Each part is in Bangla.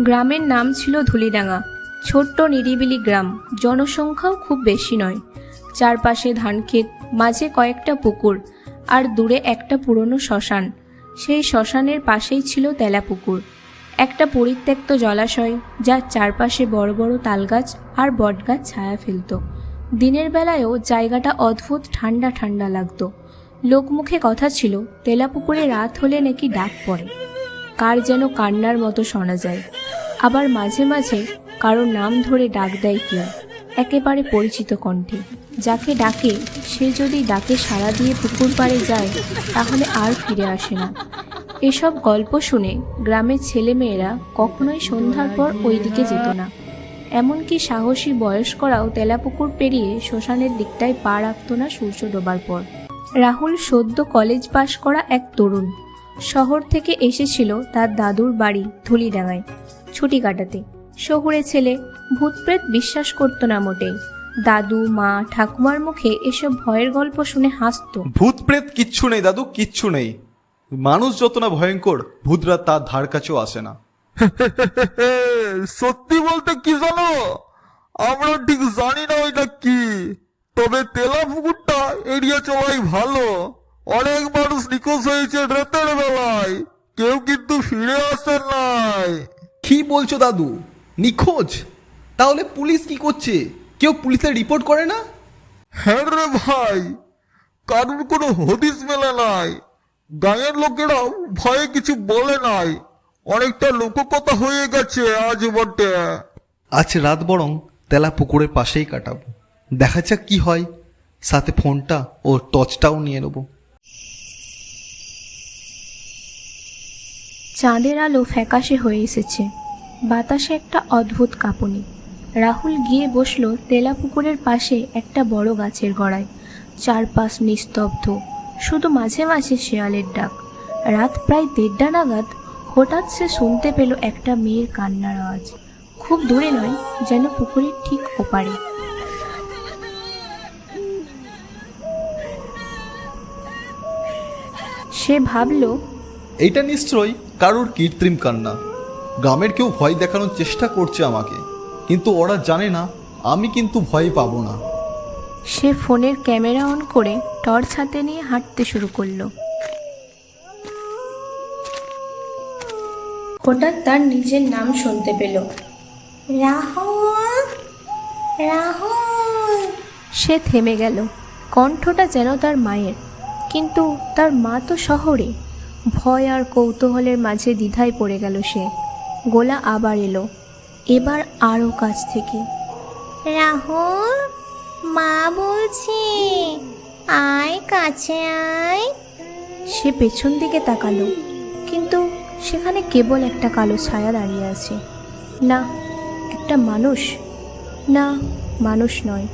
গ্রামের নাম ছিল ধুলিডাঙ্গা। ছোট্ট নিরিবিলি গ্রাম, জনসংখ্যাও খুব বেশি নয়। চারপাশে ধানক্ষেত, মাঝে কয়েকটা পুকুর, আর দূরে একটা পুরনো শ্মশান। সেই শ্মশানের পাশেই ছিল তেলাপুকুর, একটা পরিত্যক্ত জলাশয় যার চারপাশে বড় বড় তালগাছ আর বটগাছ ছায়া ফেলত। দিনের বেলায়ও জায়গাটা অদ্ভুত ঠান্ডা ঠান্ডা লাগতো। লোকমুখে কথা ছিল তেলাপুকুরে রাত হলে নাকি ডাক পড়ে, কার যেন কান্নার মতো শোনা যায়। আবার মাঝে মাঝে কারো নাম ধরে ডাক দেয় কেউ, একেবারে পরিচিত কণ্ঠে। যাকে ডাকে সে যদি ডাকে সাড়া দিয়ে পুকুর পাড়ে যায় তাহলে আর ফিরে আসে না। এসব গল্প শুনে গ্রামের ছেলেমেয়েরা কখনোই সন্ধ্যার পর ওই দিকে যেত না। এমনকি সাহসী বয়স্করাও তেলাপুকুর পেরিয়ে শ্মশানের দিকটায় পা রাখত না সূর্য ডোবার পর। রাহুল সদ্য কলেজ পাশ করা এক তরুণ। শহর থেকে এসেছিল তার দাদুর বাড়ি ধুলিডাঙ্গায় ছুটি কাটাতে। শহুরে ছেলে, ভূতপ্রেত বিশ্বাস করত না মোটেই। দাদু, মা, ঠাকুমার মুখে এসব ভয়ের গল্প শুনে হাসত। ভূতপ্রেত কিচ্ছু নেই দাদু, কিচ্ছু নেই। মানুষ যত না ভয়ঙ্কর, ভূতরা তার ধার কাছেও আসে না। সত্যি বলতে কি জানো, আমরা ঠিক জানি না ওইটা কি, তবে তেলাপুকুরটা এড়িয়ে চলাই ভালো। অনেক মানুষ নিখোঁজ হয়েছে রাতের বেলায়, কেউ কিন্তু ফিরে আসে নাই। কি বলছো দাদু, নিখোঁজ? তাহলে পুলিশ কি করছে? কেউ পুলিশে রিপোর্ট করে না? হ্যাঁ রে ভাই, কারোর কোনো হদিস মেলে নাই। গাঁয়ের লোকেরাও ভয়ে কিছু বলে নাই। অনেকটা লোককথা হয়ে গেছে আজ বটে। আজ রাত বরং তেলা পুকুরের পাশেই কাটাবো, দেখা যাক কি হয়। সাথে ফোনটা ও টর্চটাও নিয়ে নেবো। চাঁদের আলো ফ্যাকাশে হয়ে এসেছে, বাতাসে একটা অদ্ভুত কাঁপুনি। রাহুল গিয়ে বসল তেলাপুকুরের পাশে একটা বড় গাছের গোড়ায়। চারপাশ নিস্তব্ধ, শুধু মাঝে মাঝে শেয়ালের ডাক। রাত প্রায় 1:30 নাগাদ হঠাৎ সে শুনতে পেল একটা মেয়ের কান্নার আওয়াজ। খুব দূরে নয়, যেন পুকুরের ঠিক ওপারে। সে ভাবল, এইটা নিশ্চয়ই কারোর কৃত্রিম কান্না। গ্রামের কেউ ভয় দেখানোর চেষ্টা করছে আমাকে, কিন্তু ওরা জানে না আমি কিন্তু ভয় পাবো না। সে ফোনের ক্যামেরা অন করে টর্চ হাতে নিয়ে হাঁটতে শুরু করলো। হঠাৎ তার নিজের নাম শুনতে পেল, রাহুল, রাহুল। সে থেমে গেল। কণ্ঠটা যেন তার মায়ের, কিন্তু তার মা তো শহরে। ভয় আর কৌতূহলের মাঝে দ্বিধায় পড়ে গেল সে। গোলা আবার এলো, এবার আরও কাছ থেকে। রাহুল, মা বলছি, আয় কাছে আয়। সে পেছন দিকে তাকালো, কিন্তু সেখানে কেবল একটা কালো ছায়া দাঁড়িয়ে আছে। না, একটা মানুষ না, মানুষ নয়,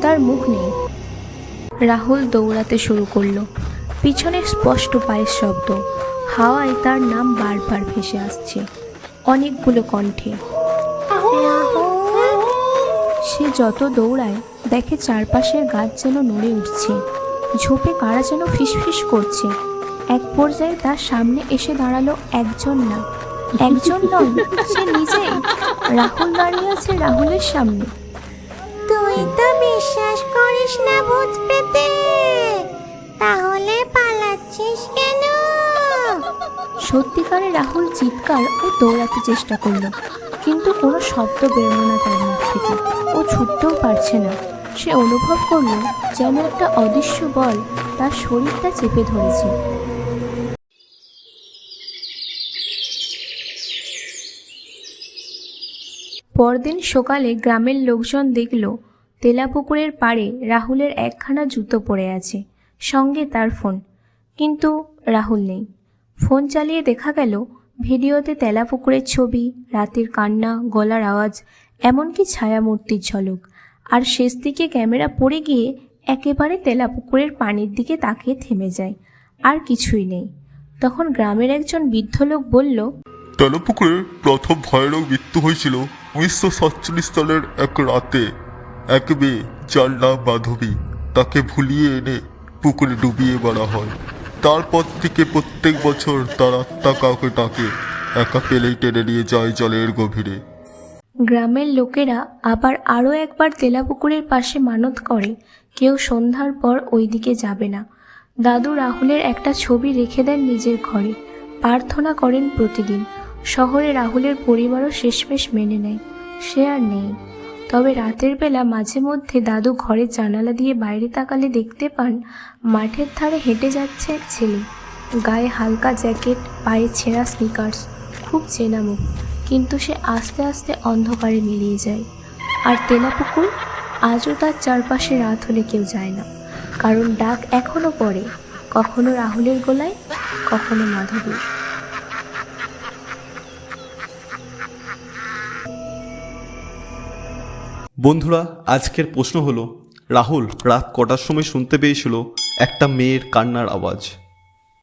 তার মুখ নেই। রাহুল দৌড়াতে শুরু করলো। পিছনে স্পষ্ট পায়ের শব্দ, হাওয়ায় তার নাম বারবার ভেসে আসছে অনেকগুলো কণ্ঠে। সে যত দৌড়ায় দেখে চারপাশের গাছ যেন নড়ে উঠছে, ঝোপে কারা যেন ফিসফিস করছে। এক পর্যায়ে তার সামনে এসে দাঁড়ালো একজন না, একজন নয়, সে নিজেই। রাহুল দাঁড়িয়ে আছে রাহুলের সামনে। তুই তো বিশ্বাস করিস না ভূত পেতে, তাহলে পালাচ্ছিস কেন? সত্যিকারে রাহুল চিৎকার ও দৌড়াতে চেষ্টা করলো, কিন্তু কোনো শব্দ বেরোলো না তার মুখ থেকে। ও ছুটতেও পারছে না। সে অনুভব করলো যেন একটা অদৃশ্য বল তার শরীরটা চেপে ধরেছে। পরদিন সকালে গ্রামের লোকজন দেখল তেলাপুকুরের পাড়ে রাহুলের একখানা জুতো পড়ে আছে, সঙ্গে তার ফোন। কিন্তু রাহুল নেই। ফোন চালিয়ে দেখা গেল ভিডিওতে তেলাপুকুরের ছবি, রাতের কান্না, গলার আওয়াজ, এমনকি ছায়ামূর্তির ঝলক। আর শেষ দিকে ক্যামেরা পড়ে গিয়ে একেবারে তেলাপুকুরের পানির দিকে তাকিয়ে থেমে যায়। আর কিছুই নেই। তখন গ্রামের একজন বৃদ্ধ লোক বলল, তেলাপুকুরে প্রথম ভয়ানক মৃত্যু হয়েছিল 1947 সালের এক রাতে। এক মেয়ে যার নাম মাধবী, তাকে ভুলিয়ে এনে পুকুরে ডুবিয়ে মারা হয়। তারপর থেকে প্রত্যেক বছর তার আত্মা কাউকে ডাকে একা পেলেই টেনে নিয়ে যায় জলের গভীরে। গ্রামের লোকেরা আবার আরও একবার তেলাপুকুরের পাশে মানত করে কেউ সন্ধ্যার পর ওই দিকে যাবে না। দাদু রাহুলের একটা ছবি রেখে দেন নিজের ঘরে, প্রার্থনা করেন প্রতিদিন। শহরে রাহুলের পরিবারও শেষমেশ মেনে নেয়, সে আর নেই। তবে রাতের বেলা মাঝে মধ্যে দাদু ঘরের জানালা দিয়ে বাইরে তাকালে দেখতে পান মাঠের ধারে হেঁটে যাচ্ছে এক ছেলে, গায়ে হালকা জ্যাকেট, পায়ে ছেঁড়া স্নিকার্স, খুব চেনা মুখ, কিন্তু সে আস্তে আস্তে অন্ধকারে মিলিয়ে যায়। আর তেলাপুকুর আজও তার চারপাশে রাত হলে কেউ যায় না, কারণ ডাক এখনো পড়ে, কখনো রাহুলের গলায়, কখনো মাধবীর। বন্ধুরা, আজকের প্রশ্ন হলো, রাহুল রাত কটার সময় শুনতে পেয়েছিল একটা মেয়ের কান্নার আওয়াজ?